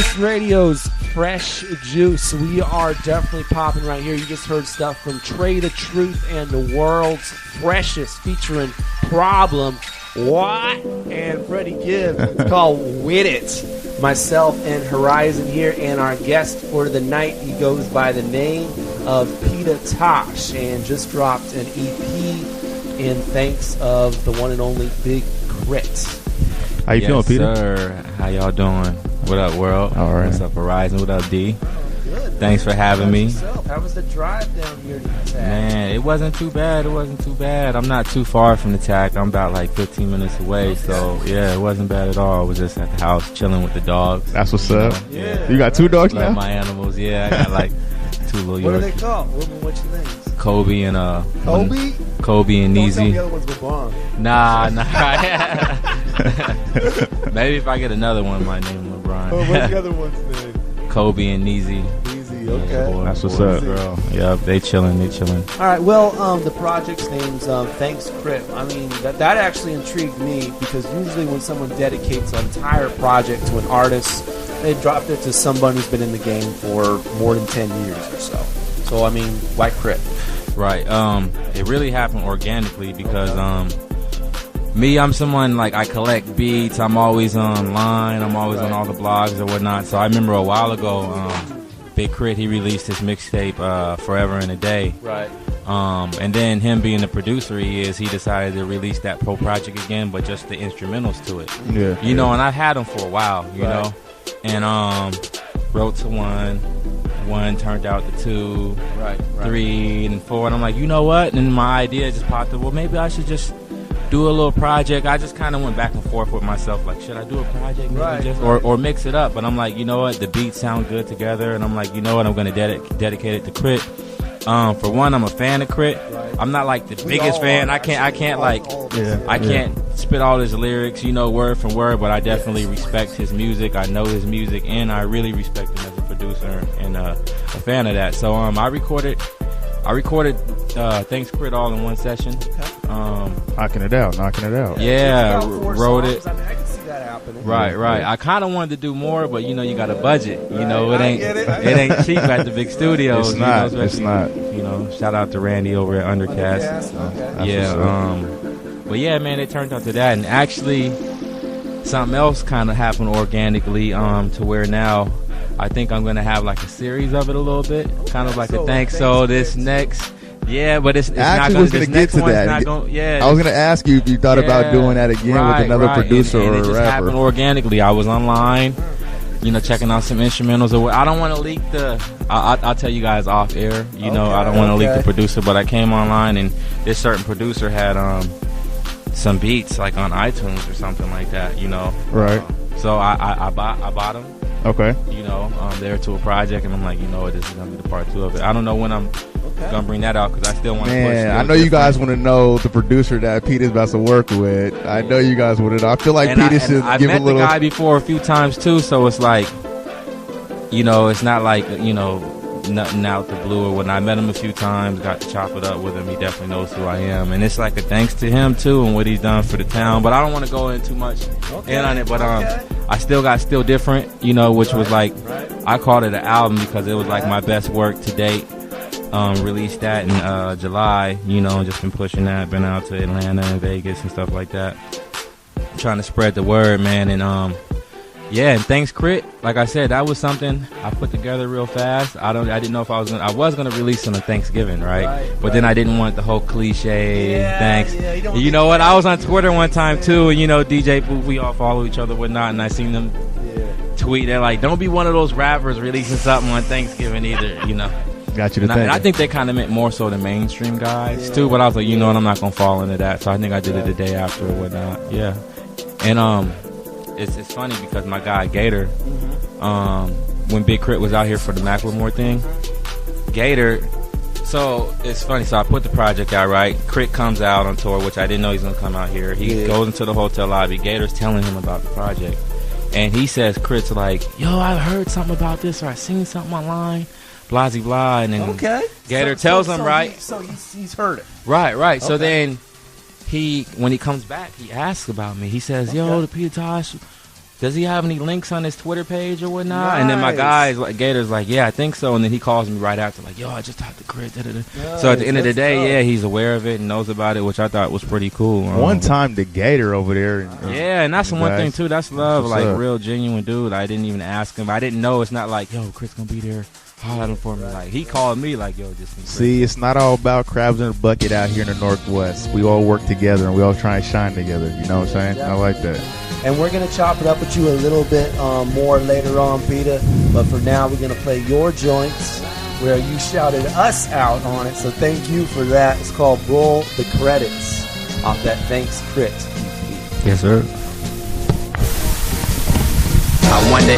Juice Radio's Fresh Juice. We are definitely popping right here. You just heard stuff from Trey the Truth and the world's freshest, featuring Problem, What? And Freddie Gibbs. It's called With It. Myself and Horizon here, and our guest for the night, he goes by the name of Peta Tosh, and just dropped an EP in thanks of the one and only Big K.R.I.T. How you feeling, Peter? Yes, sir. How y'all doing? What up, world? All right. What's up, Horizon? What up, D? Good. Thanks for having me. How was the drive down here to the TAC? Man, it wasn't too bad. I'm not too far from the TAC. I'm about like 15 minutes away. Okay. So, yeah, it wasn't bad at all. I was just at the house chilling with the dogs. That's what's up. Yeah. You got 2 dogs now? Love my animals. Yeah, I got like 2 little What are they Yorkies. called? What's your names? Kobe and Kobe? Kobe and Don't tell me the Neezy. other ones go bomb. Nah. Maybe if I get another one, my name is LeBron. What's the other one's name? Kobe and Neezy. Easy, okay. Boy, That's what's boy, up. girl. Yep, they chilling. All right, well, the project's name's Thanks Krit. I mean, that actually intrigued me, because usually when someone dedicates an entire project to an artist, they dropped it to somebody who's been in the game for more than 10 years or so. So, I mean, why Krit? Right. It really happened organically because me, I'm someone like I collect beats. I'm always online. I'm always on all the blogs or whatnot. So I remember a while ago, Big K.R.I.T, he released his mixtape Forever in a Day. Right. And then him being the producer he decided to release that pro project again, but just the instrumentals to it. Yeah. You know, and I've had them for a while, you Right. know, and wrote to one turned out to 2, Right. 3 and 4, and I'm like, you know what? And my idea just popped up. Well, maybe I should just do a little project. I just kind of went back and forth with myself, like, should I do a project, maybe Right, just, right. or mix it up? But I'm like, you know what? The beats sound good together, and I'm like, you know what? I'm going to dedicate it to K.R.I.T. For one, I'm a fan of K.R.I.T. Right. I'm not like the We biggest all fan. are, I can't like. all of us. Yeah. I can't spit all his lyrics, you know, word for word, but I definitely respect his music. I know his music, and I really respect him as a producer and a fan of that. So I recorded Thanks Krit all in one session. Knocking it out. Yeah, It's about 4 wrote songs. it. I mean, I can see that happening. Right. I kind of wanted to do more, but you know, you got a budget. You know, Right, it I ain't get it. it ain't cheap at the big studios. It's you know, not. It's especially, not. You know, shout out to Randy over at Undercast. Okay. That's Yeah, but yeah, man, it turned out to that, and actually, something else kind of happened organically, to where now I think I'm gonna have like a series of it a little bit, kind of like So, a thanks. Thanks So Krit. this next, yeah, but it's I not actually gonna. was This gonna get next to one's that. not gonna. Yeah, I was going to ask you if you thought about doing that again with another right. producer and or it a just rapper. happened organically. I was online, you know, checking out some instrumentals. Or I don't want to leak the. I'll tell you guys off air. You know, I don't want to leak the producer, but I came online and this certain producer had some beats like on iTunes or something like that. You know, Right. So I bought them. Okay. You know, there to a project, and I'm like, you know what, this is gonna be the part 2 of it. I don't know when I'm gonna bring that out because I still want to push. Man, I know you guys want to know the producer that Peter's about to work with. I know you guys want to know. I feel like Peter should I've give a met little. the guy before a few times too, so it's like, you know, it's not like, you know, nothing out the blue or whatnot. I met him a few times, got to chop it up with him. He definitely knows who I am, and it's like a thanks to him too and what he's done for the town. But I don't want to go in too much in on it. But I still got Still Different, you know, which was like, I called it an album because it was like my best work to date. Released that in July, you know, just been pushing that. Been out to Atlanta and Vegas and stuff like that, trying to spread the word, man. And yeah, and Thanks Krit, like I said, that was something I put together real fast. I didn't know if I was gonna release on a Thanksgiving, right? But then I didn't want the whole cliche thanks. Yeah, you know what? I was on Twitter one time too, and you know, DJ Boo, we all follow each other, whatnot, and I seen them tweet. They're like, "Don't be one of those rappers releasing something on Thanksgiving either," you know. Got you to And think. I think they kind of meant more so the mainstream guys too, but I was like, you know what, I'm not gonna fall into that. So I think I did it the day after or whatnot. Yeah, and it's funny because my guy Gator, when Big K.R.I.T was out here for the Macklemore thing, Gator. So it's funny. So I put the project out, right? K.R.I.T comes out on tour, which I didn't know he's gonna come out here. He goes into the hotel lobby. Gator's telling him about the project, and he says, K.R.I.T's like, "Yo, I heard something about this, or I seen something online." Blah, blah, blah, and then Gator tells him, right? He's heard it. Right. So then when he comes back, he asks about me. He says, "Yo, the Peta Tosh, does he have any links on his Twitter page or whatnot? And then my Nice. guy's like, Gator's like, yeah, I think so. And then he calls me right after, like, yo, I just talked to Krit. Nice. So at the end of the That's day, dope. yeah, he's aware of it and knows about it, which I thought was pretty cool. One time, the Gator over there. Yeah, and that's the one thing, Guys, too. That's love. what's Like, up? real genuine dude. I didn't even ask him. I didn't know. It's not like, yo, Krit's going to be there. Holler at him for me. Like, he called me like, yo, just me. See, it's not all about crabs in a bucket out here in the Northwest. We all work together and we all try and shine together. You know what I'm saying? I like that. And we're going to chop it up with you a little bit more later on, Peta. But for now, we're going to play your joints where you shouted us out on it. So thank you for that. It's called Roll the Credits off that Thanks Krit EP. Yes, sir. I wonder